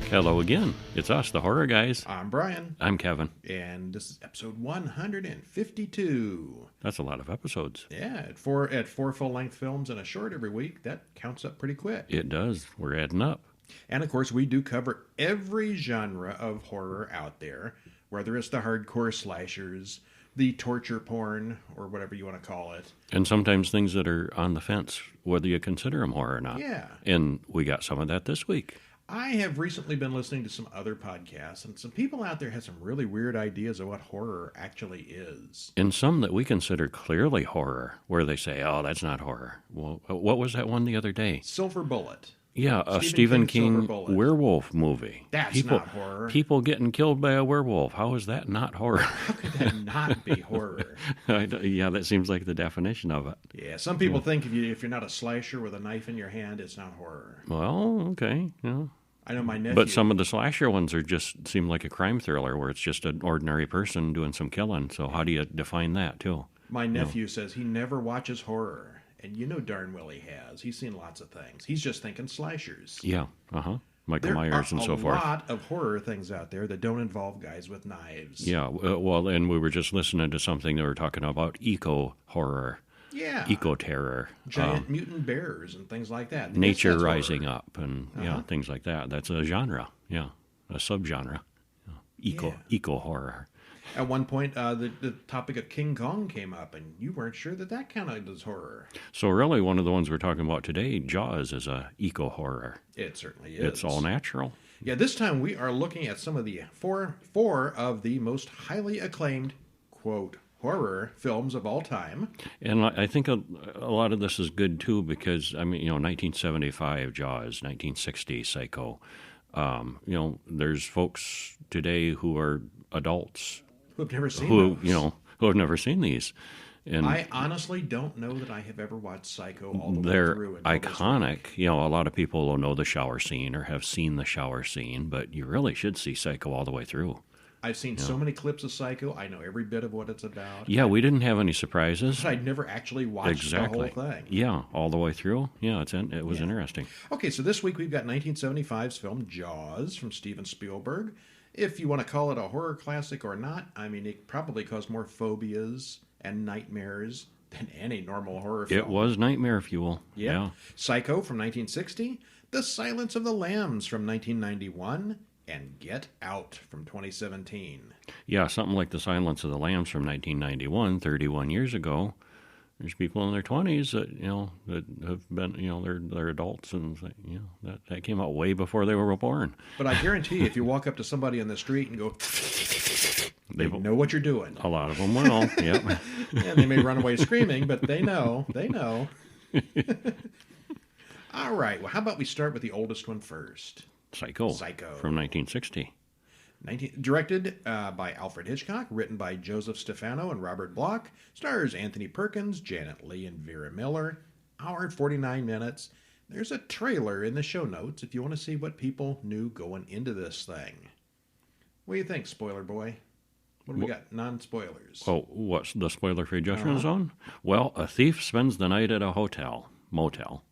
Hello again. It's us, the Horror Guys. I'm Brian. I'm Kevin. And this is episode 152. That's a lot of episodes. Yeah, at four full-length films and a short every week, that counts up pretty quick. It does. We're adding up. And of course, we do cover every genre of horror out there, whether it's the hardcore slashers, the torture porn, or whatever you want to call it. And sometimes things that are on the fence, whether you consider them horror or not. Yeah. And we got some of that this week. I have recently been listening to some other podcasts, and some people out there have some really weird ideas of what horror actually is. And some that we consider clearly horror, where they say, oh, that's not horror. Well, what was that one the other day? Silver Bullet. Yeah, a Stephen King werewolf movie. That's not horror. People getting killed by a werewolf. How is that not horror? How could that not be horror? Yeah, that seems like the definition of it. Yeah, some people think if you're not a slasher with a knife in your hand, it's not horror. Well, okay, yeah. I know my nephew. But some of the slasher ones seem like a crime thriller where it's just an ordinary person doing some killing. So how do you define that, too? My nephew says he never watches horror. And you know darn well he has. He's seen lots of things. He's just thinking slashers. Yeah, Michael Myers and so forth. There are a lot of horror things out there that don't involve guys with knives. Yeah, well, and we were just listening to something that were talking about eco-horror. Yeah. Eco-terror. Giant mutant bears and things like that. Nature rising up and things like that. That's a genre. Yeah, a subgenre. Eco-horror. At one point, the topic of King Kong came up, and you weren't sure that counted as horror. So really, one of the ones we're talking about today, Jaws, is a eco-horror. It certainly is. It's all natural. Yeah, this time we are looking at some of the four of the most highly acclaimed, quote, horror films of all time. And I think a lot of this is good, too, because, 1975, Jaws, 1960, Psycho. There's folks today who are adults who have never seen who have never seen these. And I honestly don't know that I have ever watched Psycho all the way through. They're iconic. A lot of people will know the shower scene or have seen the shower scene, but you really should see Psycho all the way through. I've seen so many clips of Psycho, I know every bit of what it's about. Yeah, we didn't have any surprises. But I'd never actually watched the whole thing. Yeah, all the way through. Yeah, it was interesting. Okay, so this week we've got 1975's film Jaws from Steven Spielberg. If you want to call it a horror classic or not, it probably caused more phobias and nightmares than any normal horror film. It was nightmare fuel. Yeah. Psycho from 1960, The Silence of the Lambs from 1991, and Get Out from 2017. Yeah, something like The Silence of the Lambs from 1991, 31 years ago. There's people in their 20s that that have been they're adults and that came out way before they were born. But I guarantee you, if you walk up to somebody on the street and go, they know what you're doing. A lot of them will. Yep. And they may run away screaming, but they know. All right. Well, how about we start with the oldest one first? Psycho from 1960. Directed by Alfred Hitchcock, written by Joseph Stefano and Robert Bloch, stars Anthony Perkins, Janet Leigh, and Vera Miller. Hour and 49 minutes. There's a trailer in the show notes if you want to see what people knew going into this thing. What do you think, spoiler boy? What do we got? Non-spoilers. Oh, what's the spoiler-free judgment zone? Well, a thief spends the night at a motel.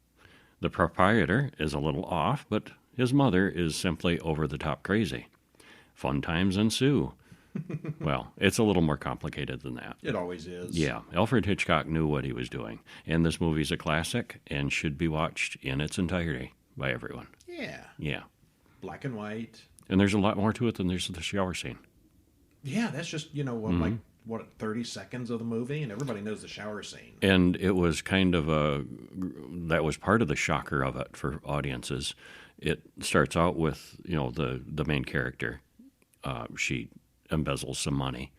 The proprietor is a little off, but his mother is simply over-the-top crazy. Fun times ensue. Well, it's a little more complicated than that. It always is. Yeah, Alfred Hitchcock knew what he was doing. And this movie's a classic and should be watched in its entirety by everyone. Yeah. Yeah. Black and white. And there's a lot more to it than there's the shower scene. Yeah, that's just, 30 seconds of the movie, and everybody knows the shower scene. And it was kind of that was part of the shocker of it for audiences. It starts out with, the main character. She embezzles some money.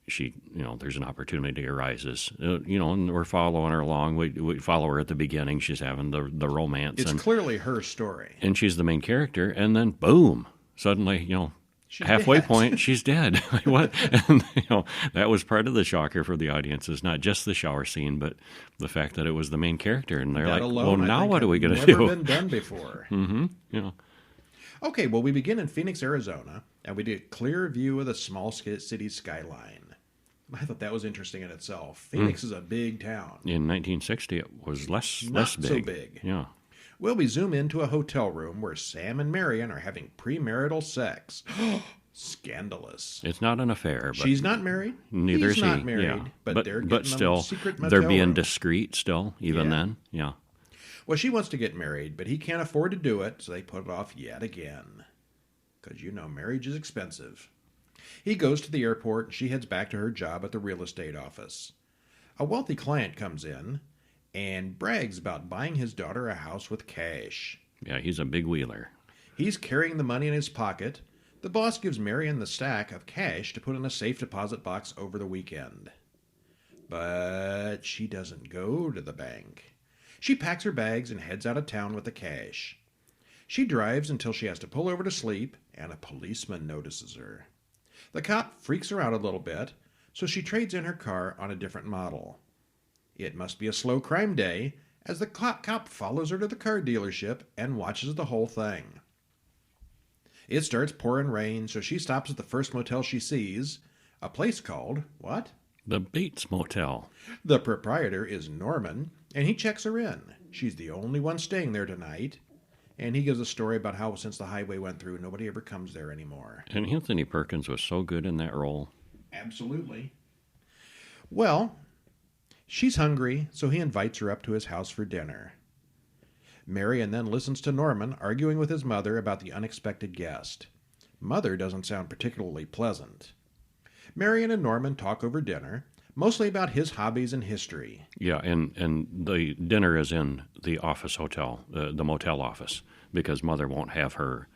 There's an opportunity arises. And we're following her along. We follow her at the beginning. She's having the romance. It's clearly her story. And she's the main character. And then, boom, suddenly, she's halfway dead. Point, she's dead. What? And, that was part of the shocker for the audiences, not just the shower scene, but the fact that it was the main character. And they're that like, alone, well, now what are we going to do? do? Never been done before. Mm-hmm. Okay, well, we begin in Phoenix, Arizona, and we get a clear view of the small city skyline. I thought that was interesting in itself. Phoenix is a big town. In 1960, it was less big. Not so big. Yeah. Well, we zoom into a hotel room where Sam and Marion are having premarital sex. Scandalous. It's not an affair, but She's not married. neither He's is he. not married, Yeah. but they're but getting still, a secret they're motel being room. discreet still, even Yeah. then. Yeah. Well, she wants to get married, but he can't afford to do it, so they put it off yet again. Because, marriage is expensive. He goes to the airport, and she heads back to her job at the real estate office. A wealthy client comes in and brags about buying his daughter a house with cash. Yeah, he's a big wheeler. He's carrying the money in his pocket. The boss gives Marion the stack of cash to put in a safe deposit box over the weekend. But she doesn't go to the bank. She packs her bags and heads out of town with the cash. She drives until she has to pull over to sleep, and a policeman notices her. The cop freaks her out a little bit, so she trades in her car on a different model. It must be a slow crime day, as the cop follows her to the car dealership and watches the whole thing. It starts pouring rain, so she stops at the first motel she sees, a place called, what? The Bates Motel. The proprietor is Norman, and he checks her in. She's the only one staying there tonight, and he gives a story about how since the highway went through, nobody ever comes there anymore. And Anthony Perkins was so good in that role. Absolutely. Well, she's hungry, so he invites her up to his house for dinner. Marion then listens to Norman arguing with his mother about the unexpected guest. Mother doesn't sound particularly pleasant. Marion and Norman talk over dinner, mostly about his hobbies and history. Yeah, and the dinner is in the office hotel, the motel office, because Mother won't have her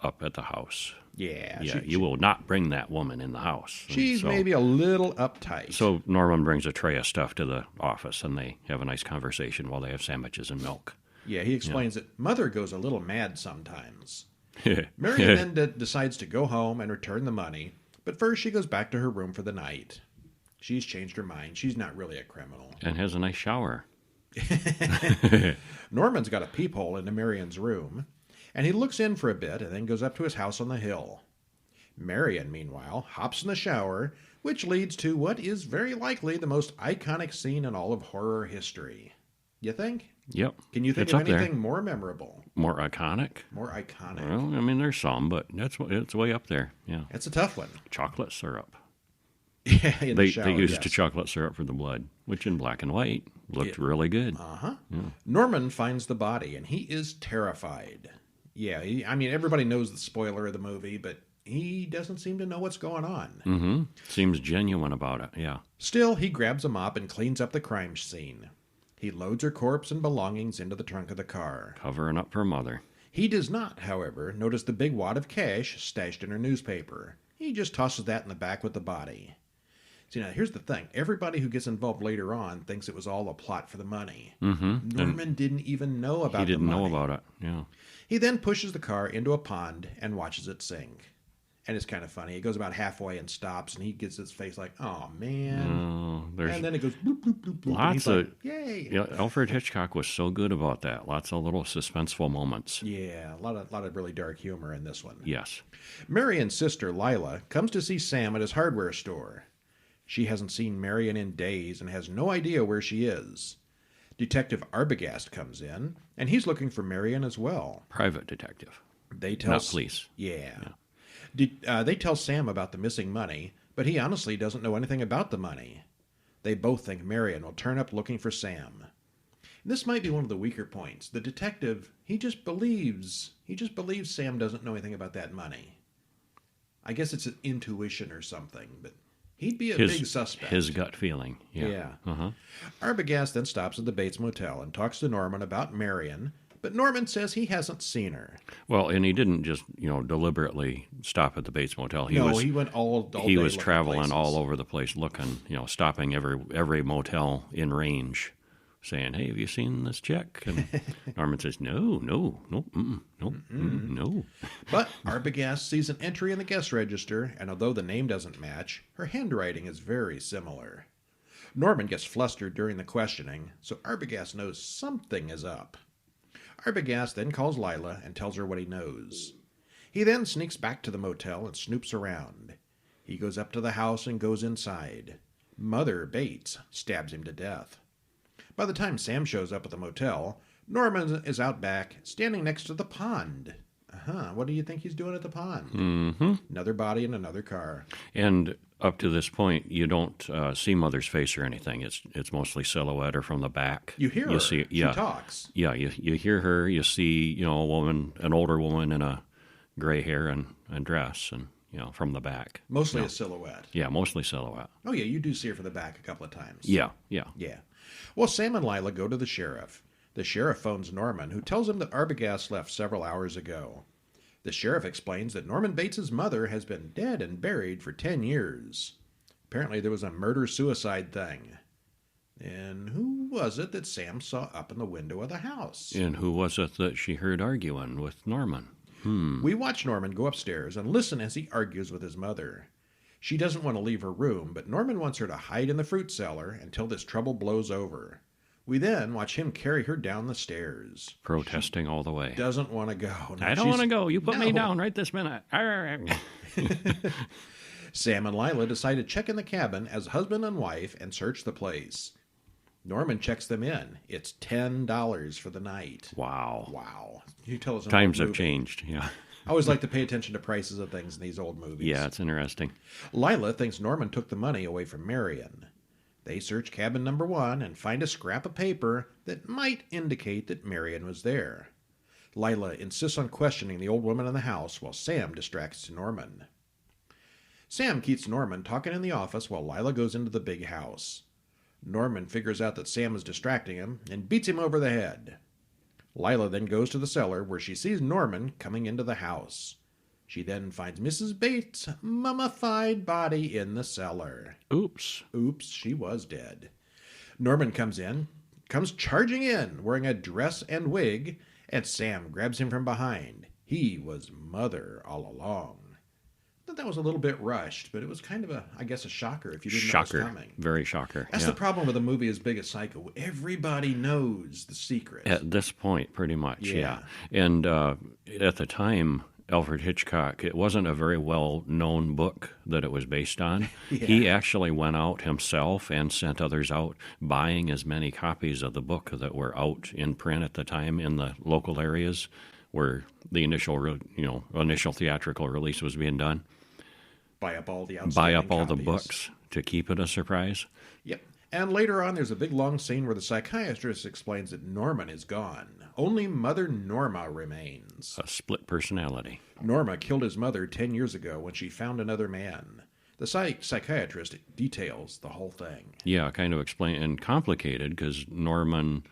up at the house. Yeah, You will not bring that woman in the house. She's maybe a little uptight. So Norman brings a tray of stuff to the office, and they have a nice conversation while they have sandwiches and milk. Yeah, he explains that Mother goes a little mad sometimes. Marion then decides to go home and return the money, but first she goes back to her room for the night. She's changed her mind. She's not really a criminal. And has a nice shower. Norman's got a peephole into Marion's room, and he looks in for a bit and then goes up to his house on the hill. Marion, meanwhile, hops in the shower, which leads to what is very likely the most iconic scene in all of horror history. You think? Yep. Can you think It's of up there. anything more memorable? More iconic? More iconic? Well, I mean, there's some, but it's way up there. Yeah. It's a tough one. Chocolate syrup. Yeah, in the shower, They used yes. to chocolate syrup for the blood, which in black and white looked really good. Uh-huh. Yeah. Norman finds the body, and he is terrified. Yeah, everybody knows the spoiler of the movie, but he doesn't seem to know what's going on. Mm-hmm. Seems genuine about it, yeah. Still, he grabs a mop and cleans up the crime scene. He loads her corpse and belongings into the trunk of the car. Covering up for Mother. He does not, however, notice the big wad of cash stashed in her newspaper. He just tosses that in the back with the body. See, now, here's the thing. Everybody who gets involved later on thinks it was all a plot for the money. Mm-hmm. Norman didn't even know about He didn't the money. know about it, yeah. He then pushes the car into a pond and watches it sink. And it's kind of funny. He goes about halfway and stops, and he gets his face like, oh, man. There's And then it goes bloop, bloop, bloop, bloop. and lots he's of... like, yay. Yeah, Alfred Hitchcock was so good about that. Lots of little suspenseful moments. Yeah, a lot of really dark humor in this one. Yes. Marion's sister, Lila, comes to see Sam at his hardware store. She hasn't seen Marion in days and has no idea where she is. Detective Arbogast comes in, and he's looking for Marion as well. Private detective. They tell Not police. Yeah. They tell Sam about the missing money, but he honestly doesn't know anything about the money. They both think Marion will turn up looking for Sam. This might be one of the weaker points. The detective, he just believes Sam doesn't know anything about that money. I guess it's an intuition or something, but he'd be a big suspect. His gut feeling. Yeah. Yeah. Uh-huh. Arbogast then stops at the Bates Motel and talks to Norman about Marion, but Norman says he hasn't seen her. Well, and he didn't just, deliberately stop at the Bates Motel. He went all day He was looking traveling places. all over the place looking, stopping every motel in range, saying, "Hey, have you seen this chick?" And Norman says, "No, no, no." But Arbogast sees an entry in the guest register, and although the name doesn't match, her handwriting is very similar. Norman gets flustered during the questioning, so Arbogast knows something is up. Arbogast then calls Lila and tells her what he knows. He then sneaks back to the motel and snoops around. He goes up to the house and goes inside. Mother Bates stabs him to death. By the time Sam shows up at the motel, Norman is out back, standing next to the pond. What do you think he's doing at the pond? Mm-hmm. Another body in another car. And up to this point, you don't see Mother's face or anything. It's mostly silhouette or from the back. You hear her. You see, yeah, She talks. Yeah, you hear her. You see, a woman, an older woman in a gray hair and dress, and from the back. Mostly a silhouette. Yeah, mostly silhouette. Oh, yeah, you do see her from the back a couple of times. Yeah. Yeah. Well, Sam and Lila go to the sheriff. The sheriff phones Norman, who tells him that Arbogast left several hours ago. The sheriff explains that Norman Bates' mother has been dead and buried for 10 years. Apparently there was a murder-suicide thing. And who was it that Sam saw up in the window of the house? And who was it that she heard arguing with Norman? We watch Norman go upstairs and listen as he argues with his mother. She doesn't want to leave her room, but Norman wants her to hide in the fruit cellar until this trouble blows over. We then watch him carry her down the stairs. Protesting all the way. Doesn't want to go. I don't want to go. You put me down right this minute. Sam and Lila decide to check in the cabin as husband and wife and search the place. Norman checks them in. It's $10 for the night. Wow. You tell us. Times have changed, yeah. I always like to pay attention to prices of things in these old movies. Yeah, it's interesting. Lila thinks Norman took the money away from Marion. They search cabin number 1 and find a scrap of paper that might indicate that Marion was there. Lila insists on questioning the old woman in the house while Sam distracts Norman. Sam keeps Norman talking in the office while Lila goes into the big house. Norman figures out that Sam is distracting him and beats him over the head. Lila then goes to the cellar where she sees Norman coming into the house. She then finds Mrs. Bates' mummified body in the cellar. Oops, she was dead. Norman comes charging in, wearing a dress and wig, and Sam grabs him from behind. He was Mother all along. I thought that was a little bit rushed, but it was kind of a shocker if you didn't know it was coming. Very shocker. That's the problem with a movie as big as Psycho. Everybody knows the secret. At this point, pretty much, yeah. And at the time, Alfred Hitchcock, it wasn't a very well-known book that it was based on. Yeah. He actually went out himself and sent others out buying as many copies of the book that were out in print at the time in the local areas where the initial theatrical release was being done. Buy up all the copies. Books to keep it a surprise. Yep. And later on, there's a big long scene where the psychiatrist explains that Norman is gone. Only Mother Norma remains. A split personality. Norma killed his mother 10 years ago when she found another man. The psychiatrist details the whole thing. Yeah, kind of explain and complicated because Norman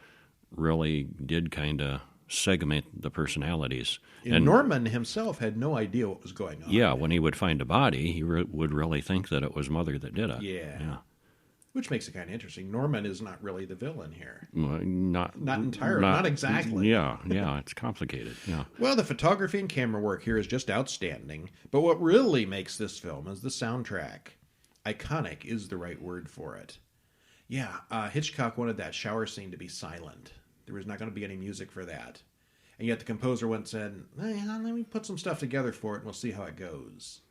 really did kind of segment the personalities. And Norman himself had no idea what was going on. Yeah, when he would find a body, he would really think that it was Mother that did it. Yeah. Which makes it kind of interesting. Norman is not really the villain here. Well, not entirely. Not exactly. Yeah, it's complicated. Yeah. Well, the photography and camera work here is just outstanding. But what really makes this film is the soundtrack. Iconic is the right word for it. Yeah, Hitchcock wanted that shower scene to be silent. There was not going to be any music for that. And yet the composer went and said, let me put some stuff together for it and we'll see how it goes.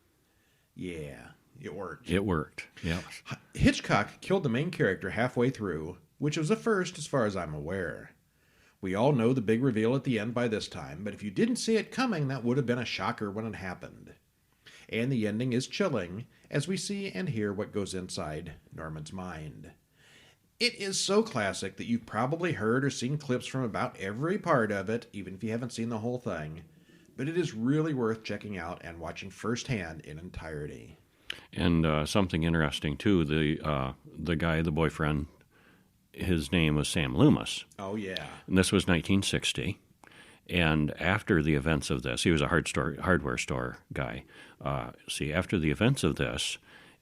Yeah, it worked. It worked, yeah. Hitchcock killed the main character halfway through, which was a first as far as I'm aware. We all know the big reveal at the end by this time, but if you didn't see it coming, that would have been a shocker when it happened. And the ending is chilling as we see and hear what goes inside Norman's mind. It is so classic that you've probably heard or seen clips from about every part of it, even if you haven't seen the whole thing. But it is really worth checking out and watching firsthand in entirety. And something interesting, too, the guy, the boyfriend, his name was Sam Loomis. Oh, yeah. And this was 1960. And after the events of this, he was a hardware store guy. After the events of this,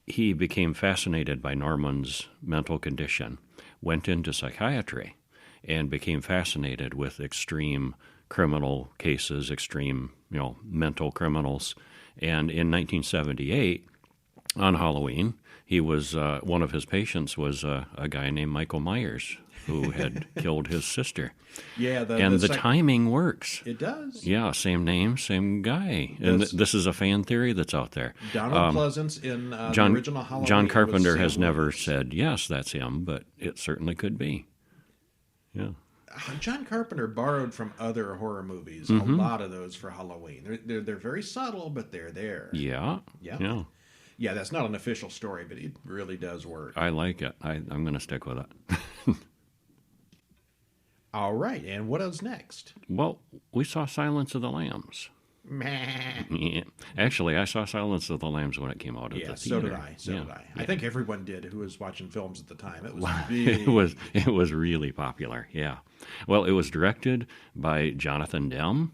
he became fascinated by Norman's mental condition, went into psychiatry, and became fascinated with extreme criminal cases, extreme, mental criminals. And in 1978, on Halloween, he was one of his patients was a guy named Michael Myers, who had killed his sister. Yeah, the timing works. It does. Yeah, same name, same guy. And this is a fan theory that's out there. Donald Pleasance in the original Halloween. John Carpenter has never said, yes, that's him, but it certainly could be. Yeah. John Carpenter borrowed from other horror movies a lot of those for Halloween. They're very subtle, but they're there. Yeah. Yeah. Yeah. Yeah, that's not an official story, but it really does work. I like it. I'm going to stick with it. All right, and what else next? Well, we saw Silence of the Lambs. Meh. Yeah. Actually, I saw Silence of the Lambs when it came out at Yeah, the so theater. did I. So Yeah. did I. Yeah. I think everyone did who was watching films at the time. It was big. It was really popular. Yeah. Well, it was directed by Jonathan Demme,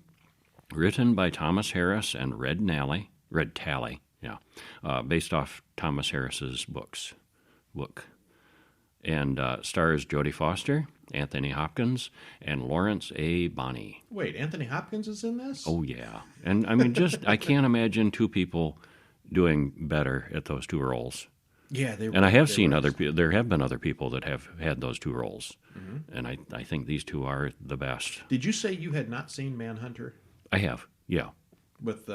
written by Thomas Harris and Red Talley. Yeah. Based off Thomas Harris's book. And stars Jodie Foster, Anthony Hopkins, and Lawrence A. Bonney. Wait, Anthony Hopkins is in this? Oh, yeah. And I mean, I can't imagine two people doing better at those two roles. Yeah, they were. And I have they seen were- other people, there have been other people that have had those two roles. And I think these two are the best. Did you say you had not seen Manhunter I have. Yeah. with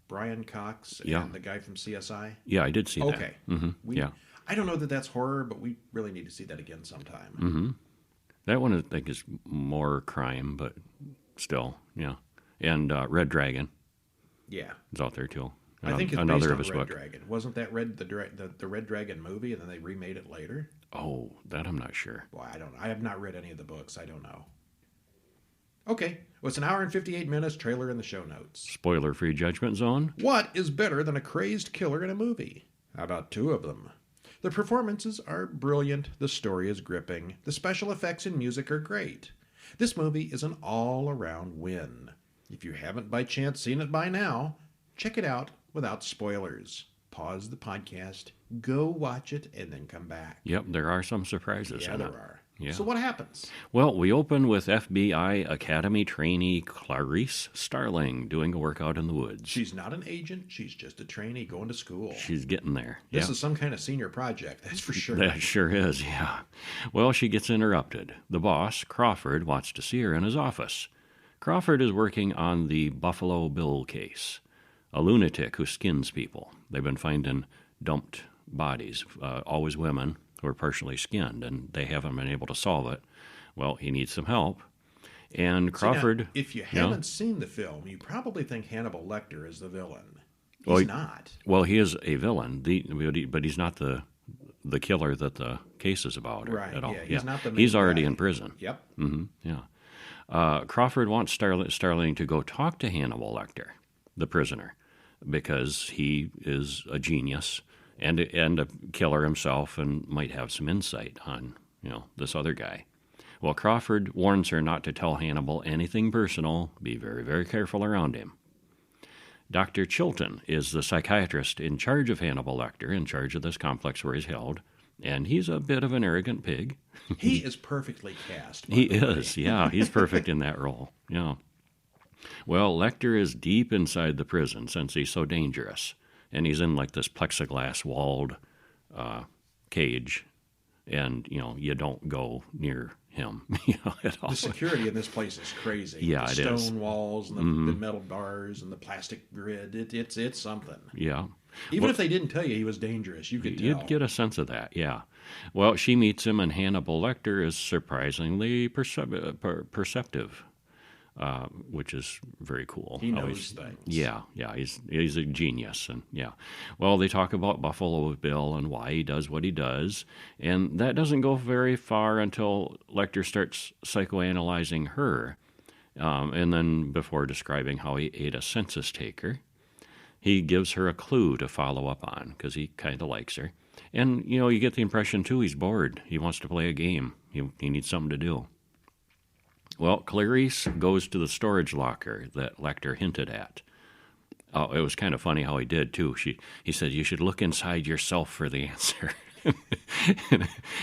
Brian Cox and Yeah. the guy from CSI? Yeah, I did see that. Okay. Mm-hmm. Yeah. I don't know that that's horror, but we really need to see that again sometime. Mm-hmm. That one, I think, is more crime, but still, yeah. And Red Dragon Yeah. is out there, too. I think it's another based of on his Red book. Dragon. Wasn't that the Red Dragon movie, and then they remade it later? Oh, that I'm not sure. Well, I don't. I have not read any of the books. I don't know. Okay, well, it's an hour and 58 minutes. Trailer in the show notes. Spoiler-free Judgment Zone. What is better than a crazed killer in a movie? How about two of them? The performances are brilliant. The story is gripping. The special effects and music are great. This movie is an all-around win. If you haven't by chance seen it by now, check it out without spoilers. Pause the podcast, go watch it, and then come back. Yep, there are some surprises Yeah, in there it. are. Yeah. So what happens? Well, we open with FBI Academy trainee Clarice Starling doing a workout in the woods. She's not an agent. She's just a trainee going to school. She's getting there. This Yeah. is some kind of senior project, that's for sure. That sure is, yeah. Well, she gets interrupted. The boss, Crawford, wants to see her in his office. Crawford is working on the Buffalo Bill case, a lunatic who skins people. They've been finding dumped bodies, always women who are partially skinned, and they haven't been able to solve it. Well, he needs some help. And Crawford... See, now, if you haven't seen the film, you probably think Hannibal Lecter is the villain. He's Well, not. Well, he is a villain, but he's not the killer that the case is about Right, at all. yeah, he's not the main He's already guy. in prison. Yep. Yeah. Crawford wants Starling to go talk to Hannibal Lecter, the prisoner, because he is a genius and a killer himself and might have some insight on, this other guy. Well, Crawford warns her not to tell Hannibal anything personal. Be very, very careful around him. Dr. Chilton is the psychiatrist in charge of Hannibal Lecter, in charge of this complex where he's held, and he's a bit of an arrogant pig. He is perfectly cast. by He the way. is, yeah. He's perfect in that role, yeah. Well, Lecter is deep inside the prison since he's so dangerous, and he's in like this plexiglass-walled cage, and, you don't go near him, at all. The security in this place is crazy. Yeah, the it is. stone walls and the metal bars and the plastic grid. It's something. Yeah. Even if they didn't tell you he was dangerous, you could tell. You'd get a sense of that, yeah. Well, she meets him, and Hannibal Lecter is surprisingly perceptive, which is very cool. He How knows he's- things. Yeah, he's a genius, and yeah. Well, they talk about Buffalo Bill and why he does what he does, and that doesn't go very far until Lecter starts psychoanalyzing her, and then before describing how he ate a census taker, he gives her a clue to follow up on because he kind of likes her. And, you get the impression, too, he's bored. He wants to play a game. He needs something to do. Well, Clarice goes to the storage locker that Lecter hinted at. Oh, it was kind of funny how he did, too. He said, you should look inside yourself for the answer.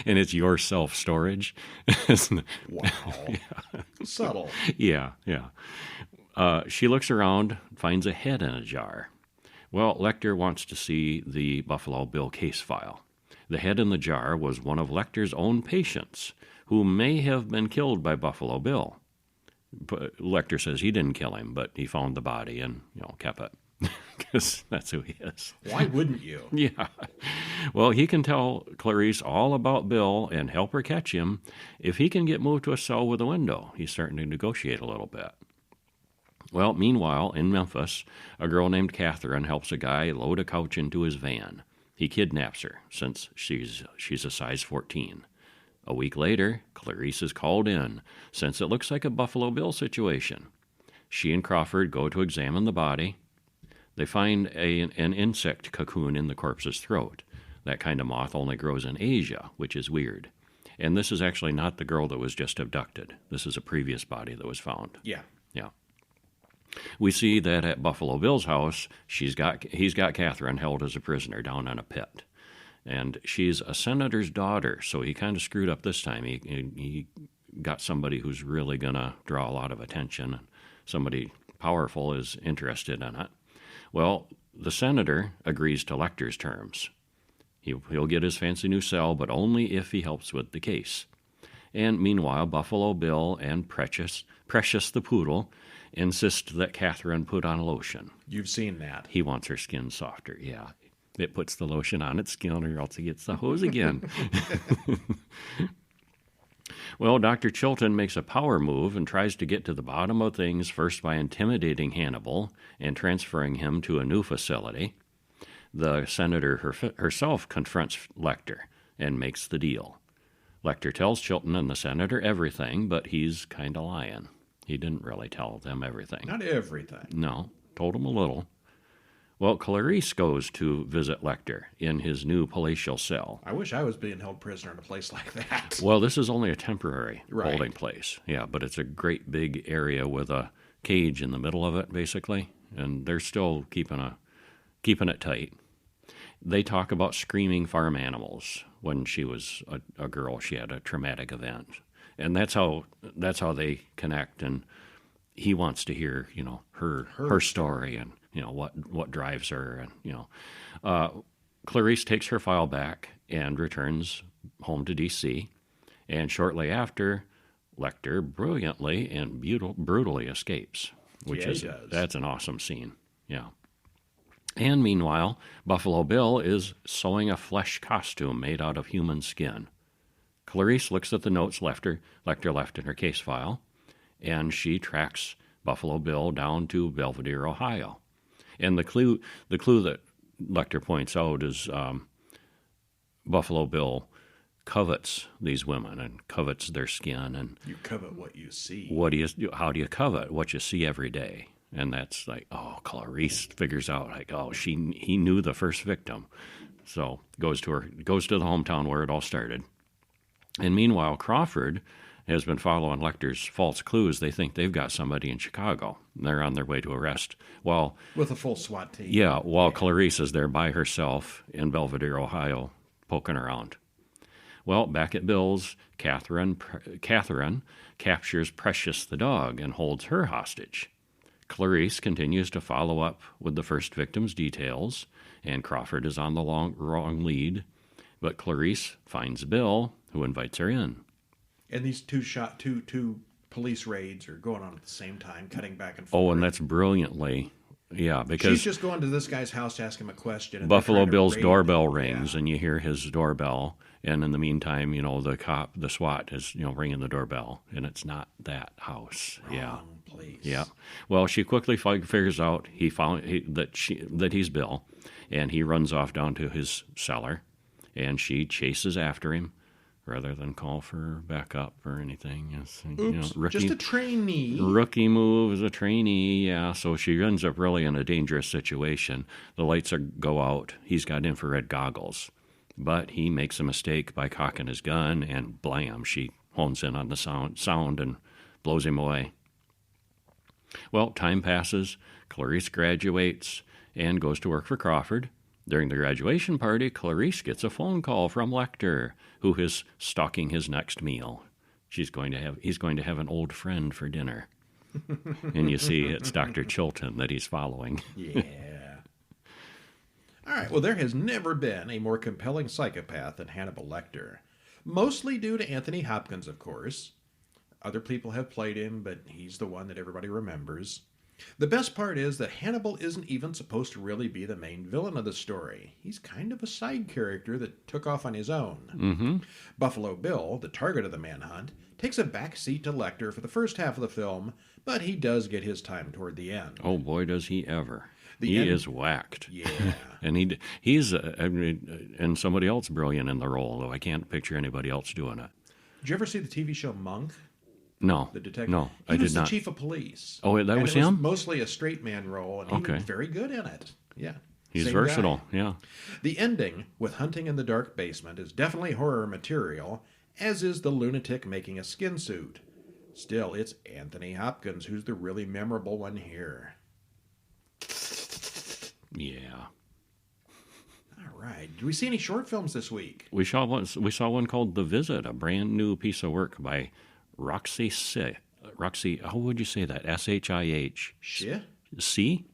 And it's your self-storage. Wow. Subtle. Yeah. She looks around, finds a head in a jar. Well, Lecter wants to see the Buffalo Bill case file. The head in the jar was one of Lecter's own patients, who may have been killed by Buffalo Bill. But Lecter says he didn't kill him, but he found the body and, kept it. because that's who he is. Why wouldn't you? Yeah. Well, he can tell Clarice all about Bill and help her catch him if he can get moved to a cell with a window. He's starting to negotiate a little bit. Well, meanwhile, in Memphis, a girl named Catherine helps a guy load a couch into his van. He kidnaps her, since she's a size 14. A week later, Clarice is called in, since it looks like a Buffalo Bill situation. She and Crawford go to examine the body. They find an insect cocoon in the corpse's throat. That kind of moth only grows in Asia, which is weird. And this is actually not the girl that was just abducted. This is a previous body that was found. Yeah. Yeah. We see that at Buffalo Bill's house, he's got Catherine held as a prisoner down in a pit. And she's a senator's daughter, so he kind of screwed up this time. He got somebody who's really going to draw a lot of attention. Somebody powerful is interested in it. Well, the senator agrees to Lecter's terms. He'll get his fancy new cell, but only if he helps with the case. And meanwhile, Buffalo Bill and Precious the poodle insist that Catherine put on lotion. You've seen that. He wants her skin softer, yeah. It puts the lotion on its skin or else it gets the hose again. Well, Dr. Chilton makes a power move and tries to get to the bottom of things first by intimidating Hannibal and transferring him to a new facility. The senator herself confronts Lecter and makes the deal. Lecter tells Chilton and the senator everything, but he's kind of lying. He didn't really tell them everything. Not everything. No, told them a little. Well, Clarice goes to visit Lecter in his new palatial cell. I wish I was being held prisoner in a place like that. Well, this is only a temporary Right. holding place. Yeah, but it's a great big area with a cage in the middle of it, basically, and they're still keeping it tight. They talk about screaming farm animals. When she was a girl, she had a traumatic event, and that's how they connect. And he wants to hear, her story and what drives her, and Clarice takes her file back and returns home to D.C. And shortly after, Lecter brilliantly and brutally escapes, that's an awesome scene. Yeah. And meanwhile, Buffalo Bill is sewing a flesh costume made out of human skin. Clarice looks at the notes Lecter left in her case file, and she tracks Buffalo Bill down to Belvedere, Ohio. And the clue that Lecter points out is Buffalo Bill covets these women and covets their skin. And you covet what you see. How do you covet what you see every day? And that's like, Clarice figures out, he knew the first victim. So goes to the hometown where it all started. And meanwhile, Crawford has been following Lecter's false clues. They think they've got somebody in Chicago. They're on their way to arrest. With a full SWAT team. Yeah, while Clarice is there by herself in Belvedere, Ohio, poking around. Well, back at Bill's, Catherine captures Precious the dog and holds her hostage. Clarice continues to follow up with the first victim's details, and Crawford is on the wrong lead. But Clarice finds Bill, who invites her in. And these two police raids are going on at the same time, cutting back and forth. Oh, and that's brilliantly, yeah, because she's just going to this guy's house to ask him a question. And Buffalo Bill's doorbell rings, and you hear his doorbell. And in the meantime, the SWAT is, ringing the doorbell, and it's not that house. Wrong place. Yeah. Well, she quickly figures out that he's Bill, and he runs off down to his cellar, and she chases after him rather than call for backup or anything. Oops, just a trainee. Rookie move as a trainee, yeah. So she ends up really in a dangerous situation. The lights go out. He's got infrared goggles. But he makes a mistake by cocking his gun, and blam, she hones in on the sound and blows him away. Well, time passes. Clarice graduates and goes to work for Crawford. During the graduation party, Clarice gets a phone call from Lecter, who is stalking his next meal. He's going to have an old friend for dinner. And you see it's Dr. Chilton that he's following. Yeah. All right, well, there has never been a more compelling psychopath than Hannibal Lecter. Mostly due to Anthony Hopkins, of course. Other people have played him, but he's the one that everybody remembers. The best part is that Hannibal isn't even supposed to really be the main villain of the story. He's kind of a side character that took off on his own. Mm-hmm. Buffalo Bill, the target of the manhunt, takes a back seat to Lecter for the first half of the film, but he does get his time toward the end. Oh boy, does he ever! The He end- is whacked. Yeah. And he's I mean, and somebody else brilliant in the role, though I can't picture anybody else doing it. Did you ever see the TV show Monk? No, The detective? no, He I was did the not. chief of police. Oh, that And was it him? mostly a straight man role, and he Okay. was very good in it. Yeah. He's Same versatile. guy. Yeah. The ending, with hunting in the dark basement, is definitely horror material, as is the lunatic making a skin suit. Still, it's Anthony Hopkins who's the really memorable one here. Yeah. All right. Do we see any short films this week? We saw one called The Visit, a brand new piece of work by Roxy C. Roxy, how would you say that? S-H-I-H. Shit? C?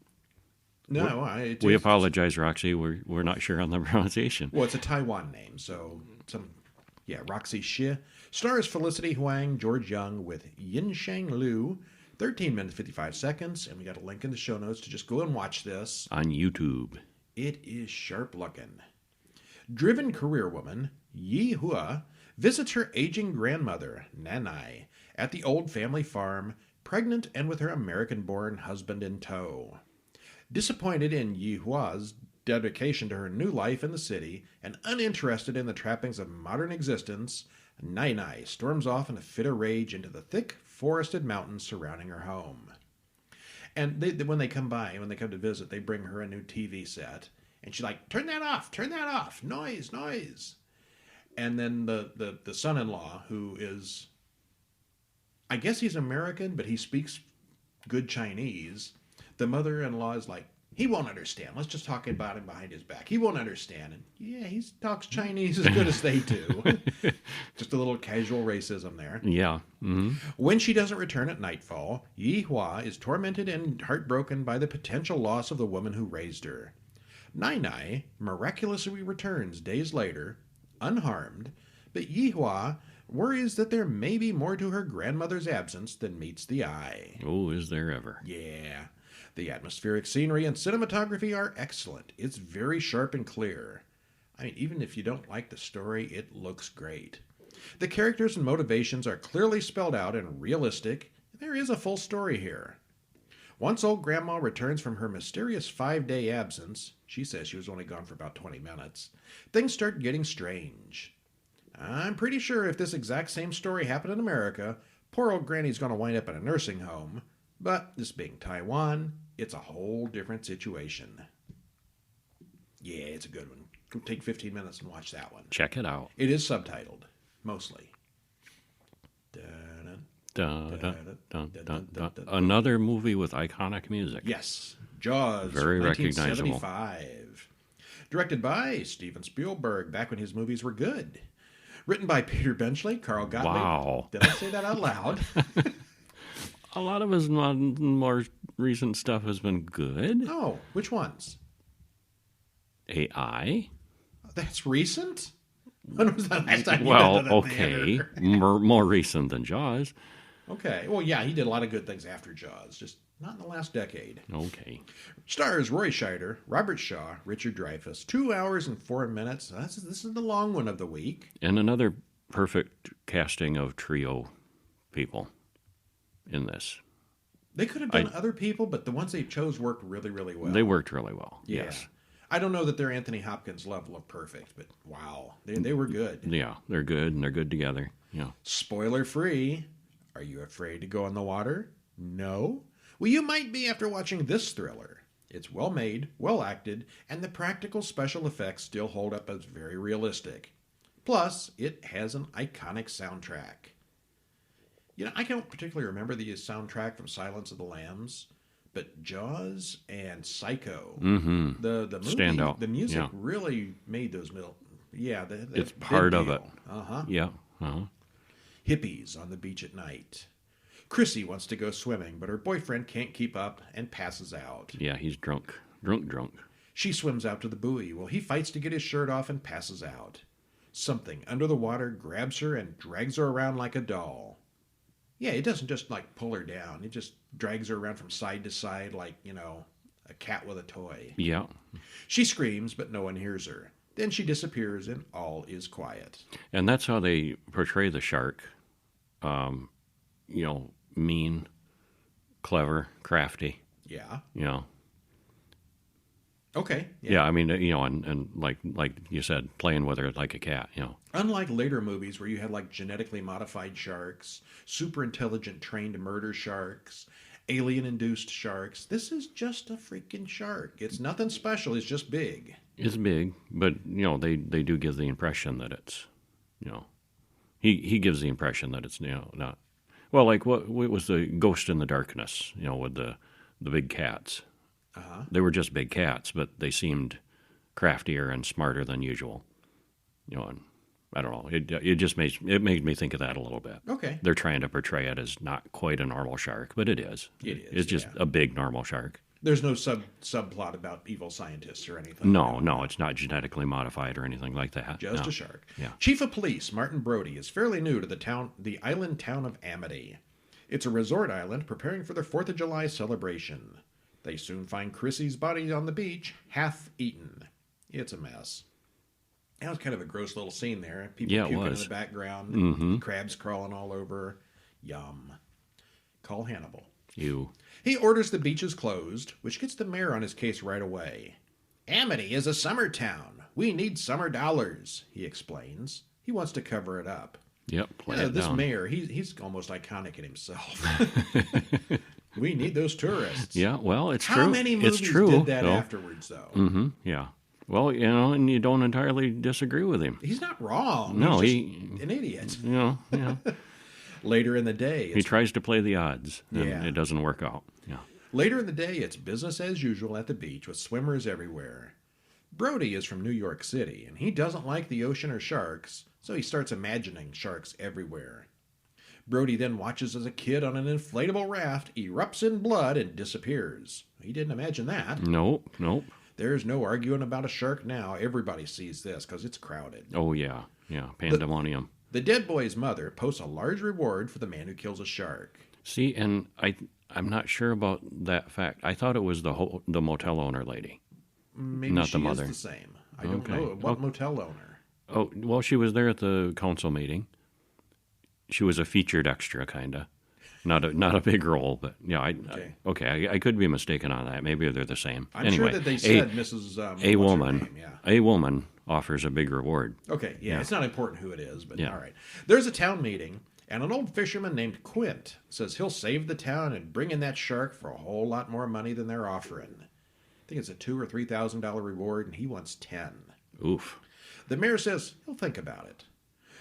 No, We apologize, Roxy. We're not sure on the pronunciation. Well, it's a Taiwan name, so Roxy Shi. Stars Felicity Huang, George Young with Yin Shang Liu. 13 minutes 55 seconds, and we got a link in the show notes to just go and watch this. On YouTube. It is sharp looking. Driven career woman Yi Hua visits her aging grandmother, Nanai, at the old family farm, pregnant and with her American-born husband in tow. Disappointed in Yi Hua's dedication to her new life in the city and uninterested in the trappings of modern existence, Nai Nai storms off in a fit of rage into the thick, forested mountains surrounding her home. And when they come to visit, they bring her a new TV set. And she's like, turn that off, noise. And then the son-in-law, who is, I guess he's American, but he speaks good Chinese. The mother-in-law is like, he won't understand. Let's just talk about him behind his back. He won't understand. And yeah, he talks Chinese as good as they do. Just a little casual racism there. Yeah. Mm-hmm. When she doesn't return at nightfall, Yi Hua is tormented and heartbroken by the potential loss of the woman who raised her. Nai Nai miraculously returns days later, unharmed, but Yi Hua worries that there may be more to her grandmother's absence than meets the eye. Oh, is there ever? Yeah. The atmospheric scenery and cinematography are excellent. It's very sharp and clear. I mean, even if you don't like the story, it looks great. The characters and motivations are clearly spelled out and realistic. There is a full story here. Once old grandma returns from her mysterious 5-day absence, she says she was only gone for about 20 minutes, things start getting strange. I'm pretty sure if this exact same story happened in America, poor old granny's going to wind up in a nursing home. But this being Taiwan, it's a whole different situation. Yeah, it's a good one. Go take 15 minutes and watch that one. Check it out. It is subtitled, mostly. Another movie with iconic music. Yes, Jaws, Very 1975. Directed by Steven Spielberg, back when his movies were good. Written by Peter Benchley, Carl Gottlieb. Wow. Did I say that out loud? A lot of his more recent stuff has been good. Oh, which ones? AI? That's recent? When was the last time you Well, went to the okay. theater? More recent than Jaws. Okay. Well, yeah, he did a lot of good things after Jaws, just not in the last decade. Okay. Stars Roy Scheider, Robert Shaw, Richard Dreyfuss. 2 hours and 4 minutes. This is the long one of the week. And another perfect casting of trio people in this. They could have done other people, but the ones they chose worked really, really well. They worked really well. Yeah. Yes. I don't know that they're Anthony Hopkins level of perfect, but wow, they were good. Yeah, they're good and they're good together. Yeah. Spoiler free. Are you afraid to go in the water? No? Well, you might be after watching this thriller. It's well made, well acted, and the practical special effects still hold up as very realistic. Plus, it has an iconic soundtrack. You know, I don't particularly remember the soundtrack from Silence of the Lambs, but Jaws and Psycho, the movie, Stand out. the music Yeah. really made those middle. Yeah, It's part of it. Uh-huh. Yeah. Uh-huh. Hippies on the beach at night. Chrissy wants to go swimming, but her boyfriend can't keep up and passes out. Yeah, he's drunk. Drunk. She swims out to the buoy while he fights to get his shirt off and passes out. Something under the water grabs her and drags her around like a doll. Yeah, it doesn't just like pull her down. It just drags her around from side to side like, a cat with a toy. Yeah. She screams, but no one hears her. Then she disappears and all is quiet. And that's how they portray the shark. Mean, clever, crafty. Yeah. You know. Okay. Yeah, I mean, and like you said, playing with her like a cat, Unlike later movies where you had like genetically modified sharks, super intelligent trained murder sharks, alien induced sharks, this is just a freaking shark. It's nothing special, it's just big. It's big, but, they do give the impression that it's, he gives the impression that it's, not. Well, like what was the Ghost in the Darkness, with the big cats. Uh-huh. They were just big cats, but they seemed craftier and smarter than usual. And I don't know. It just made me think of that a little bit. Okay. They're trying to portray it as not quite a normal shark, but it is. It is. It's just a big normal shark. There's no subplot about evil scientists or anything. No, it's not genetically modified or anything like that. Just a shark. Yeah. Chief of Police Martin Brody is fairly new to the island town of Amity. It's a resort island preparing for their 4th of July celebration. They soon find Chrissy's body on the beach, half eaten. It's a mess. That was kind of a gross little scene there. People puking in the background, crabs crawling all over. Yum. Call Hannibal. You. He orders the beaches closed, which gets the mayor on his case right away. Amity is a summer town. We need summer dollars, he explains. He wants to cover it up. Yep, play it this down. mayor, he's almost iconic in himself. We need those tourists. Yeah, well, it's true. How many movies did that afterwards, though? Mm-hmm, yeah. Well, and you don't entirely disagree with him. He's not wrong. No, he's an idiot. Yeah. Later in the day... He tries to play the odds, and Yeah. it doesn't work out. Yeah. Later in the day, it's business as usual at the beach with swimmers everywhere. Brody is from New York City, and he doesn't like the ocean or sharks, so he starts imagining sharks everywhere. Brody then watches as a kid on an inflatable raft erupts in blood and disappears. He didn't imagine that. Nope. There's no arguing about a shark now. Everybody sees this because it's crowded. Oh, yeah. Pandemonium. The dead boy's mother posts a large reward for the man who kills a shark. See, and I'm not sure about that fact. I thought it was the motel owner lady. Maybe Not she the mother. is the same. I don't Okay. know. What motel owner? Oh, well, she was there at the council meeting. She was a featured extra, kind of. Not a big role, but yeah. I could be mistaken on that. Maybe they're the same. I'm anyway, sure that they said Mrs. A what's her woman. name? Yeah. A woman offers a big reward. Okay, yeah, it's not important who it is, but Yeah. all right. There's a town meeting, and an old fisherman named Quint says he'll save the town and bring in that shark for a whole lot more money than they're offering. I think it's a $2,000 or $3,000 reward, and he wants 10. Oof. The mayor says he'll think about it.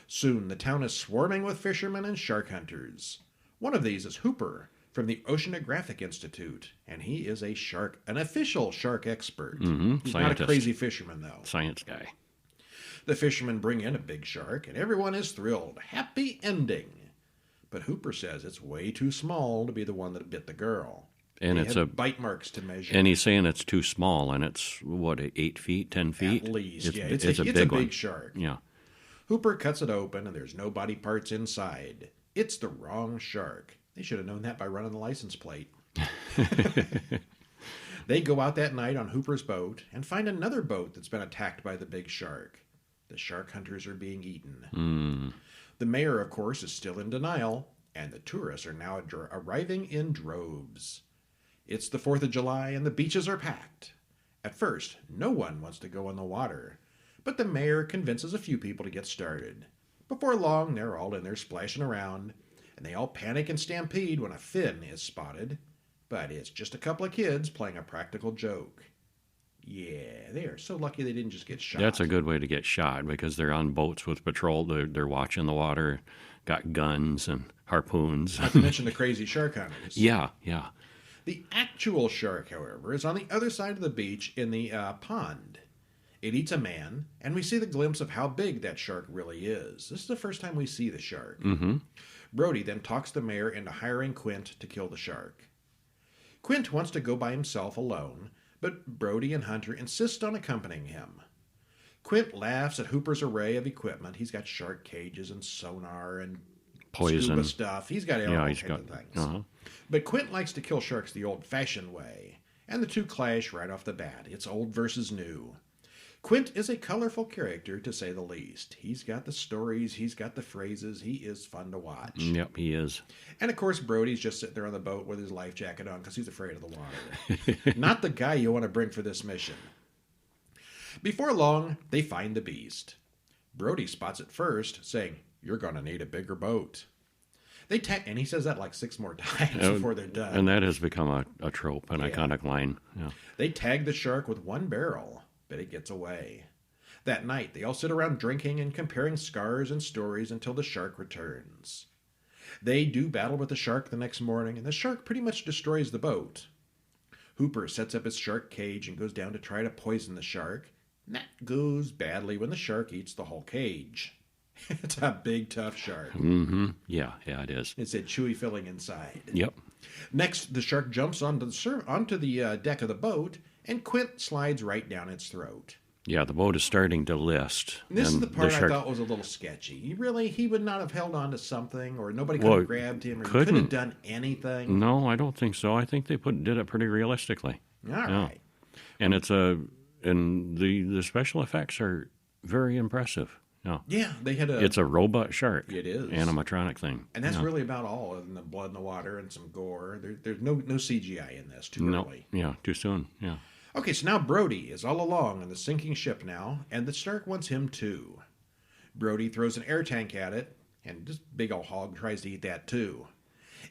Soon, the town is swarming with fishermen and shark hunters. One of these is Hooper from the Oceanographic Institute, and he is an official shark expert. He's not a Scientist. crazy fisherman, though. Science guy. The fishermen bring in a big shark, and everyone is thrilled. Happy ending. But Hooper says it's way too small to be the one that bit the girl. And He it's had bite marks to measure. And he's saying it's too small, and it's, 8 feet, 10 feet? At least, yeah. It's It's a a big one. big shark. Yeah. Hooper cuts it open, and there's no body parts inside. It's the wrong shark. They should have known that by running the license plate. They go out that night on Hooper's boat and find another boat that's been attacked by the big shark. The shark hunters are being eaten. The mayor, of course, is still in denial, and the tourists are now arriving in droves. It's the 4th of July, and the beaches are packed. At first, no one wants to go in the water, but the mayor convinces a few people to get started. Before long, they're all in there splashing around, and they all panic and stampede when a fin is spotted. But it's just a couple of kids playing a practical joke. Yeah, they are so lucky they didn't just get shot. That's a good way to get shot because they're on boats with patrol. They're watching the water, got guns and harpoons. Not to mention the crazy shark hunters. Yeah. The actual shark, however, is on the other side of the beach in the pond. It eats a man, and we see the glimpse of how big that shark really is. This is the first time we see the shark. Brody then talks the mayor into hiring Quint to kill the shark. Quint wants to go by himself alone, but Brody and Hunter insist on accompanying him. Quint laughs at Hooper's array of equipment. He's got shark cages and sonar and poison scuba stuff. He's got all kinds of things. Uh-huh. But Quint likes to kill sharks the old-fashioned way, and the two clash right off the bat. It's old versus new. Quint is a colorful character, to say the least. He's got the stories, he's got the phrases, he is fun to watch. Yep, he is. And, of course, Brody's just sitting there on the boat with his life jacket on because he's afraid of the water. Not the guy you want to bring for this mission. Before long, they find the beast. Brody spots it first, saying, "You're going to need a bigger boat." And he says that like 6 more times before they're done. And that has become a trope, an iconic line. Yeah. They tag the shark with one barrel, but it gets away. That night, they all sit around drinking and comparing scars and stories until the shark returns. They do battle with the shark the next morning, and the shark pretty much destroys the boat. Hooper sets up his shark cage and goes down to try to poison the shark. And that goes badly when the shark eats the whole cage. It's a big, tough shark. Mm-hmm. Yeah, it is. It's a chewy filling inside. Yep. Next, the shark jumps onto the deck of the boat, and Quint slides right down its throat. Yeah, the boat is starting to list. And this is the part I thought was a little sketchy. He would not have held on to something, or nobody could have grabbed him, or he couldn't have done anything. No, I don't think so. I think they did it pretty realistically. All right. And the special effects are very impressive. Yeah, they had it's a robot shark. It is. Animatronic thing. And that's really about all, other than the blood in the water and some gore. There's no CGI in this, too early. Yeah, too soon, yeah. Okay, so now Brody is all along on the sinking ship now, and the shark wants him too. Brody throws an air tank at it, and this big old hog tries to eat that too.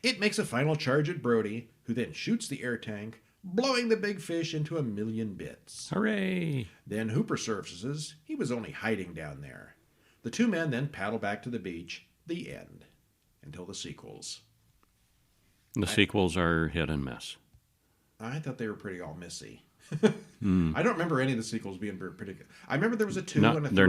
It makes a final charge at Brody, who then shoots the air tank, blowing the big fish into a million bits. Hooray! Then Hooper surfaces. He was only hiding down there. The two men then paddle back to the beach. The end. Until the sequels. The sequels are hit and miss. I thought they were pretty all missy. I don't remember any of the sequels being pretty good. I remember there was a 2 and a 3. They're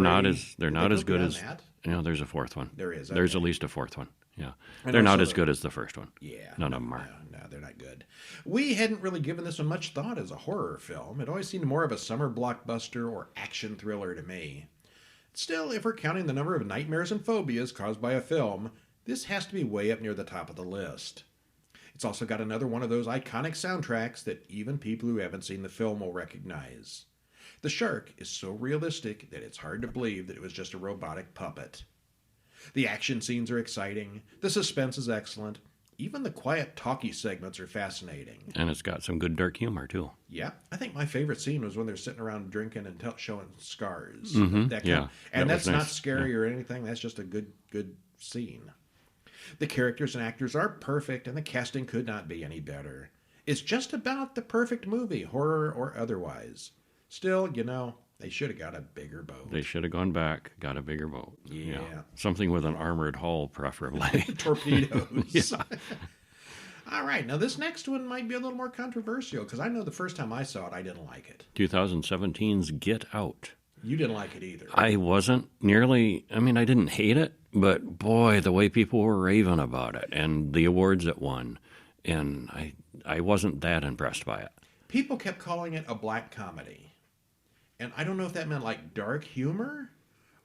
not as good as that? There's a 4th one. There is. There's okay. at least a 4th one. Yeah. They're not as good as the first one. Yeah. None of them are. No, they're not good. We hadn't really given this one much thought as a horror film. It always seemed more of a summer blockbuster or action thriller to me. Still, if we're counting the number of nightmares and phobias caused by a film, this has to be way up near the top of the list. It's also got another one of those iconic soundtracks that even people who haven't seen the film will recognize. The shark is so realistic that it's hard to believe that it was just a robotic puppet. The action scenes are exciting, the suspense is excellent, even the quiet talkie segments are fascinating. And it's got some good dark humor, too. Yeah, I think my favorite scene was when they're sitting around drinking and showing scars. Mm-hmm. And that's nice. not scary or anything, that's just a good scene. The characters and actors are perfect, and the casting could not be any better. It's just about the perfect movie, horror or otherwise. Still, they should have got a bigger boat. They should have gone back, got a bigger boat. Yeah. Something with an armored hull, preferably. Torpedoes. All right, now this next one might be a little more controversial, because I know the first time I saw it, I didn't like it. 2017's Get Out. You didn't like it either. I wasn't nearly, I didn't hate it, but boy, the way people were raving about it and the awards it won, and I wasn't that impressed by it. People kept calling it a black comedy. And I don't know if that meant like dark humor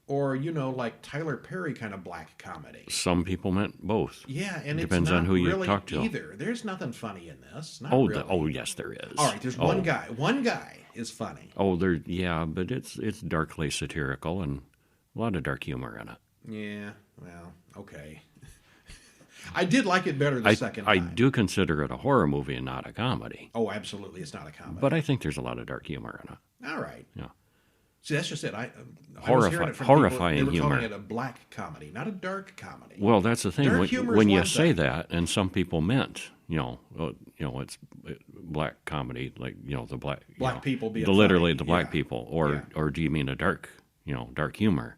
or, like Tyler Perry kind of black comedy. Some people meant both. Yeah, and Depends it's not on who really you talk to. either. There's nothing funny in this. Not Oh, really. Yes, there is. All right, there's one guy. One guy is funny. Oh, but it's darkly satirical and a lot of dark humor in it. Yeah, well, okay. I did like it better the second time. I do consider it a horror movie and not a comedy. Oh, absolutely, it's not a comedy. But I think there's a lot of dark humor in it. All right. Yeah. See, that's just it. I was hearing it from horrifying people, they were humor. calling it a black comedy, not a dark comedy. Well, that's the thing. Dark humor When is you one say thing. that, and some people meant, it's black comedy, like the black people being literally funny. the black Yeah. people, or do you mean a dark humor?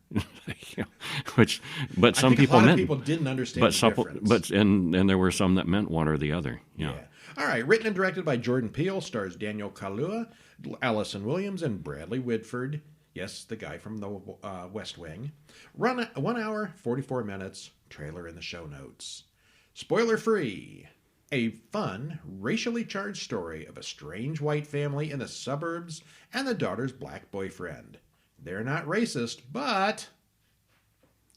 But I some think people a lot meant of people didn't understand the difference. and there were some that meant one or the other. Yeah. All right. Written and directed by Jordan Peele, stars Daniel Kaluuya, Allison Williams, and Bradley Whitford. Yes, the guy from the West Wing. Run 1 hour, 44 minutes. Trailer in the show notes. Spoiler free. A fun, racially charged story of a strange white family in the suburbs and the daughter's black boyfriend. They're not racist, but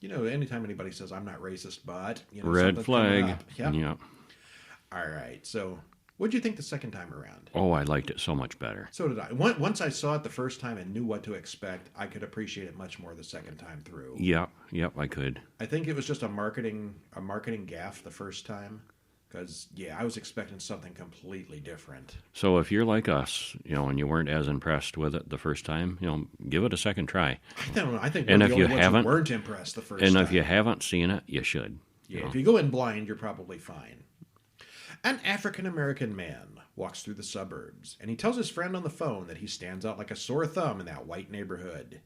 anytime anybody says I'm not racist, but Red something's coming flag. up. Yep. Yeah. All right. So, what'd you think the second time around? Oh, I liked it so much better. So did I. Once I saw it the first time and knew what to expect, I could appreciate it much more the second time through. Yep, I could. I think it was just a marketing gaffe the first time, because I was expecting something completely different. So if you're like us, and you weren't as impressed with it the first time, give it a second try. I don't know. I think And we're if the you only ones haven't- who weren't impressed the first And time. if you haven't seen it, you should. Yeah, if you go in blind, you're probably fine. An African-American man walks through the suburbs, and he tells his friend on the phone that he stands out like a sore thumb in that white neighborhood.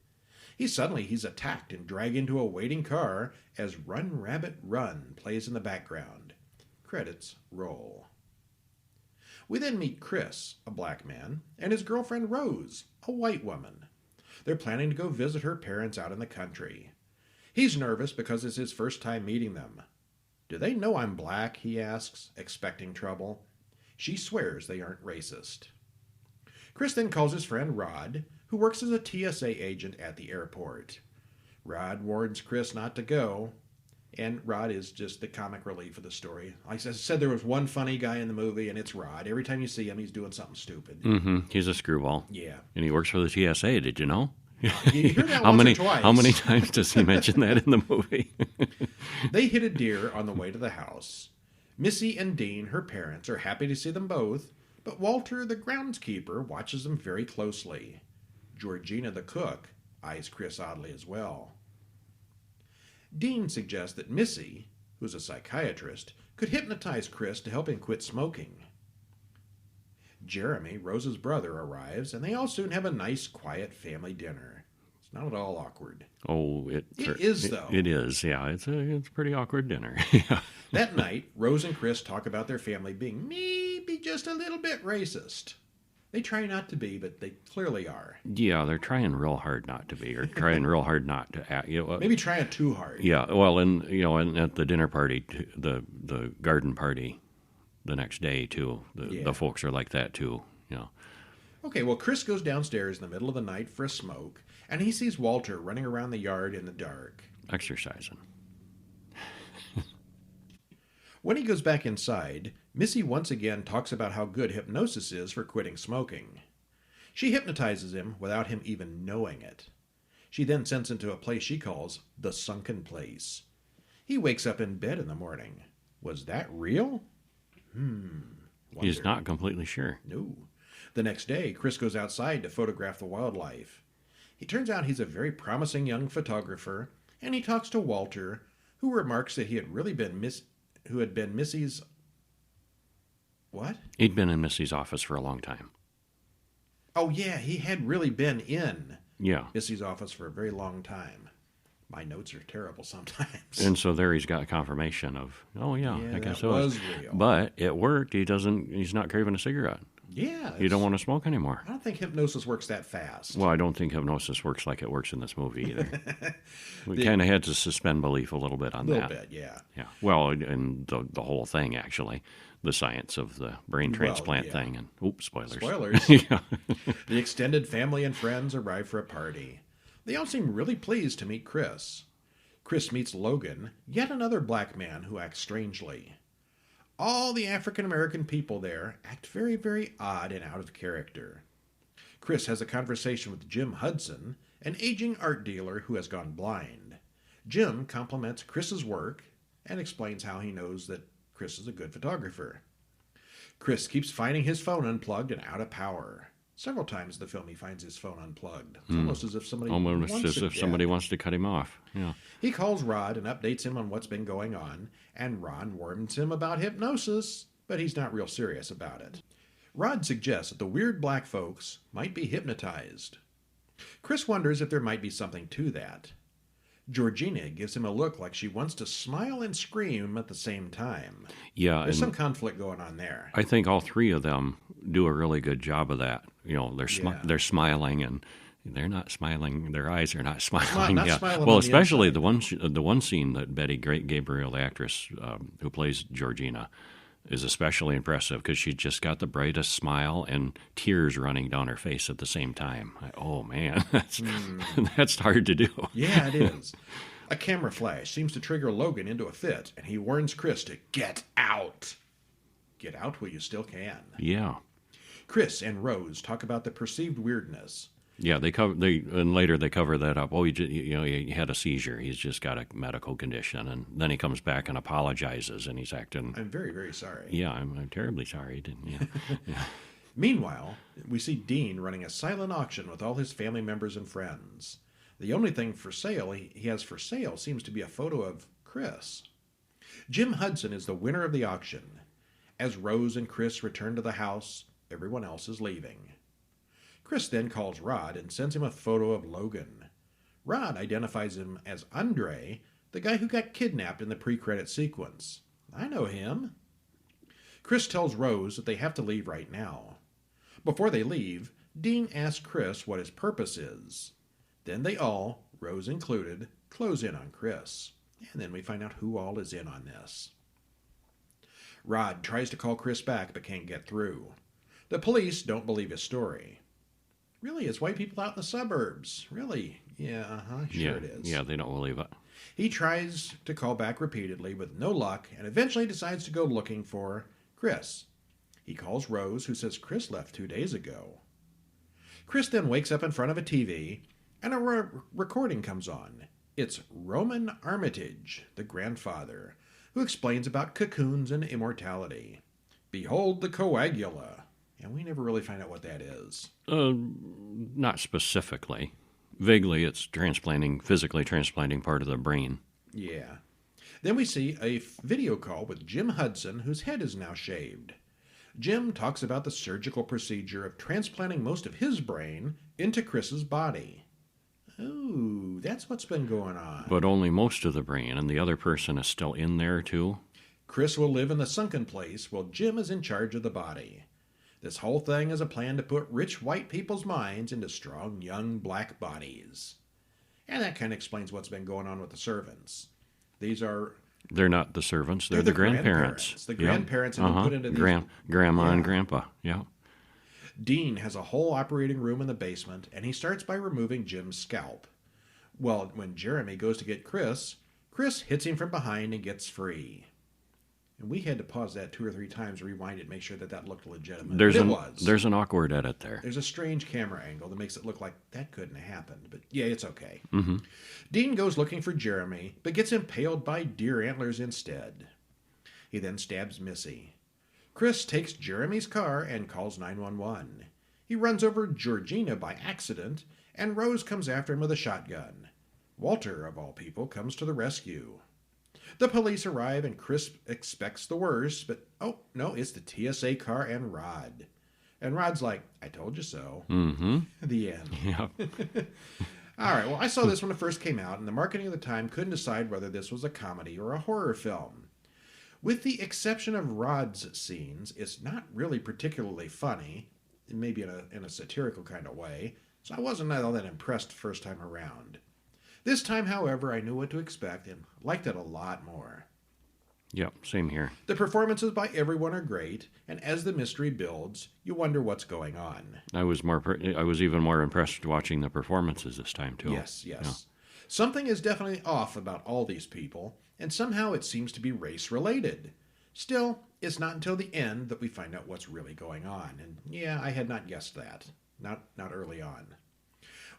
He's attacked and dragged into a waiting car as Run Rabbit Run plays in the background. Credits roll. We then meet Chris, a black man, and his girlfriend Rose, a white woman. They're planning to go visit her parents out in the country. He's nervous because it's his first time meeting them. Do they know I'm black? He asks, expecting trouble. She swears they aren't racist. Chris then calls his friend Rod, who works as a TSA agent at the airport. Rod warns Chris not to go, and Rod is just the comic relief of the story. Like I said, there was one funny guy in the movie, and it's Rod. Every time you see him, he's doing something stupid. Mm-hmm. He's a screwball. Yeah. And he works for the TSA, did you know? You hear that once or twice. How many times does he mention that in the movie? They hit a deer on the way to the house. Missy and Dean, her parents, are happy to see them both, but Walter, the groundskeeper, watches them very closely. Georgina, the cook, eyes Chris oddly as well. Dean suggests that Missy, who's a psychiatrist, could hypnotize Chris to help him quit smoking. Jeremy, Rose's brother, arrives, and they all soon have a nice, quiet family dinner. It's not at all awkward. Oh, It is, though. It is, yeah. It's a pretty awkward dinner. Yeah. That night, Rose and Chris talk about their family being maybe just a little bit racist. They try not to be, but they clearly are. Yeah, they're trying real hard not to be, or trying real hard not to act. Maybe trying too hard. Yeah, well, and at the dinner party, the garden party, the next day too, the folks are like that too. Okay, well, Chris goes downstairs in the middle of the night for a smoke, and he sees Walter running around the yard in the dark. Exercising. When he goes back inside, Missy once again talks about how good hypnosis is for quitting smoking. She hypnotizes him without him even knowing it. She then sends him to a place she calls the sunken place. He wakes up in bed in the morning. Was that real? He's Wonder. not completely sure. No. The next day, Chris goes outside to photograph the wildlife. It turns out he's a very promising young photographer, and he talks to Walter, who remarks that he had really been Missy's... What? He'd been in Missy's office for a long time. Oh, yeah, he had really been in Yeah. Missy's office for a very long time. My notes are terrible sometimes. And so there he's got confirmation of, oh yeah, I guess that so. was real. But it worked. He's not craving a cigarette. Yeah. You don't want to smoke anymore. I don't think hypnosis works that fast. Well, I don't think hypnosis works like it works in this movie either. We kind of had to suspend belief a little bit on a little that. bit, yeah. Yeah. Well, and the whole thing, actually. The science of the brain transplant yeah. thing. And oops, spoilers. Spoilers. Yeah. The extended family and friends arrive for a party. They all seem really pleased to meet Chris. Chris meets Logan, yet another black man who acts strangely. All the African-American people there act very, very odd and out of character. Chris has a conversation with Jim Hudson, an aging art dealer who has gone blind. Jim compliments Chris's work and explains how he knows that Chris is a good photographer. Chris keeps finding his phone unplugged and out of power. Several times in the film he finds his phone unplugged. It's almost as if somebody somebody wants to cut him off. Yeah. He calls Rod and updates him on what's been going on, and Rod warns him about hypnosis, but he's not real serious about it. Rod suggests that the weird black folks might be hypnotized. Chris wonders if there might be something to that. Georgina gives him a look like she wants to smile and scream at the same time. Yeah. There's some conflict going on there. I think all three of them do a really good job of that. They're smiling and they're not smiling. Their eyes are not smiling. Not yeah. smiling Well, on the especially inside. the one scene that Betty Gabriel, the actress who plays Georgina, is especially impressive because she just got the brightest smile and tears running down her face at the same time. Oh man, that's hard to do. Yeah, it is. A camera flash seems to trigger Logan into a fit, and he warns Chris to get out. Get out while you still can. Yeah. Chris and Rose talk about the perceived weirdness. Yeah, and later they cover that up. Oh, he had a seizure. He's just got a medical condition, and then he comes back and apologizes, and he's acting. I'm very, very sorry. Yeah, I'm terribly sorry. Yeah. Meanwhile, we see Dean running a silent auction with all his family members and friends. The only thing for sale he has for sale seems to be a photo of Chris. Jim Hudson is the winner of the auction. As Rose and Chris return to the house, everyone else is leaving. Chris then calls Rod and sends him a photo of Logan. Rod identifies him as Andre, the guy who got kidnapped in the pre-credit sequence. I know him. Chris tells Rose that they have to leave right now. Before they leave, Dean asks Chris what his purpose is. Then they all, Rose included, close in on Chris. And then we find out who all is in on this. Rod tries to call Chris back but can't get through. The police don't believe his story. Really, it's white people out in the suburbs. Really? Yeah, sure it is. Yeah, they don't believe it. He tries to call back repeatedly with no luck and eventually decides to go looking for Chris. He calls Rose, who says Chris left 2 days ago. Chris then wakes up in front of a TV and a recording comes on. It's Roman Armitage, the grandfather, who explains about cocoons and immortality. Behold the coagula. And we never really find out what that is. Not specifically. Vaguely, it's physically transplanting part of the brain. Yeah. Then we see a video call with Jim Hudson, whose head is now shaved. Jim talks about the surgical procedure of transplanting most of his brain into Chris's body. Oh, that's what's been going on. But only most of the brain, and the other person is still in there, too? Chris will live in the sunken place while Jim is in charge of the body. This whole thing is a plan to put rich white people's minds into strong young black bodies. And that kind of explains what's been going on with the servants. They're not the servants, they're the grandparents. The grandparents have been put into these... Grandma and grandpa, yeah. Dean has a whole operating room in the basement, and he starts by removing Jim's scalp. Well, when Jeremy goes to get Chris hits him from behind and gets free. And we had to pause that 2 or 3 times, rewind it, make sure that looked legitimate. There's an awkward edit there. There's a strange camera angle that makes it look like that couldn't have happened. But yeah, it's okay. Mm-hmm. Dean goes looking for Jeremy, but gets impaled by deer antlers instead. He then stabs Missy. Chris takes Jeremy's car and calls 911. He runs over Georgina by accident, and Rose comes after him with a shotgun. Walter, of all people, comes to the rescue. The police arrive and Chris expects the worst, but oh, no, it's the TSA car and Rod. And Rod's like, I told you so. Mm-hmm. The end. Yeah. All right, well, I saw this when it first came out, and the marketing at the time couldn't decide whether this was a comedy or a horror film. With the exception of Rod's scenes, it's not really particularly funny, maybe in a satirical kind of way, so I wasn't all that impressed the first time around. This time, however, I knew what to expect and liked it a lot more. Yep, same here. The performances by everyone are great, and as the mystery builds, you wonder what's going on. I was even more impressed watching the performances this time, too. Yes. Yeah. Something is definitely off about all these people, and somehow it seems to be race-related. Still, it's not until the end that we find out what's really going on, and yeah, I had not guessed that. Not early on.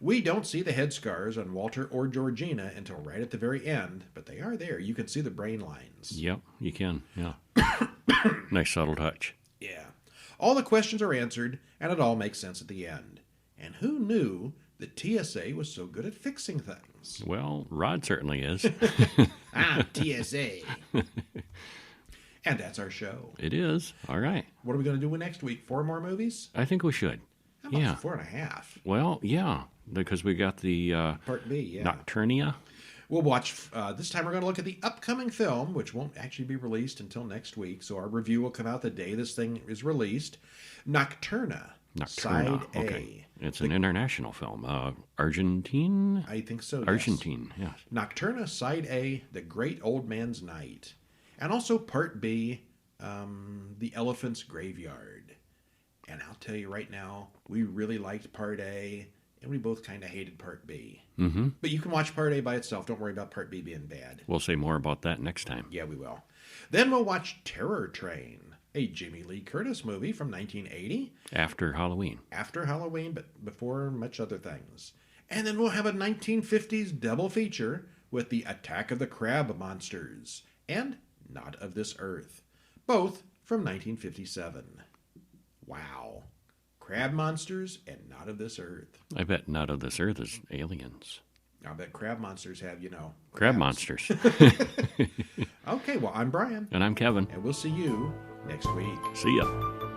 We don't see the head scars on Walter or Georgina until right at the very end, but they are there. You can see the brain lines. Yep, you can, yeah. Nice subtle touch. Yeah. All the questions are answered, and it all makes sense at the end. And who knew that TSA was so good at fixing things? Well, Rod certainly is. TSA. And that's our show. It is. All right. What are we going to do next week? 4 more movies? I think we should. How about 4.5? Well, yeah, because we got the Part B, yeah. Nocturnia. We'll watch, this time we're going to look at the upcoming film, which won't actually be released until next week, so our review will come out the day this thing is released. Nocturna Side A. Okay. It's an international film. Argentine? I think so, yes. Argentine, yes. Nocturna Side A, The Great Old Man's Night. And also Part B, The Elephant's Graveyard. And I'll tell you right now, we really liked Part A, and we both kind of hated Part B. Mm-hmm. But you can watch Part A by itself. Don't worry about Part B being bad. We'll say more about that next time. Yeah, we will. Then we'll watch Terror Train, a Jamie Lee Curtis movie from 1980. After Halloween. After Halloween, but before much other things. And then we'll have a 1950s double feature with The Attack of the Crab Monsters and Not of This Earth, both from 1957. Wow. Crab monsters and Not of This Earth. I bet Not of This Earth is aliens. I bet crab monsters have, Crab crabs. monsters. Okay, well, I'm Brian. And I'm Kevin. And we'll see you next week. See ya.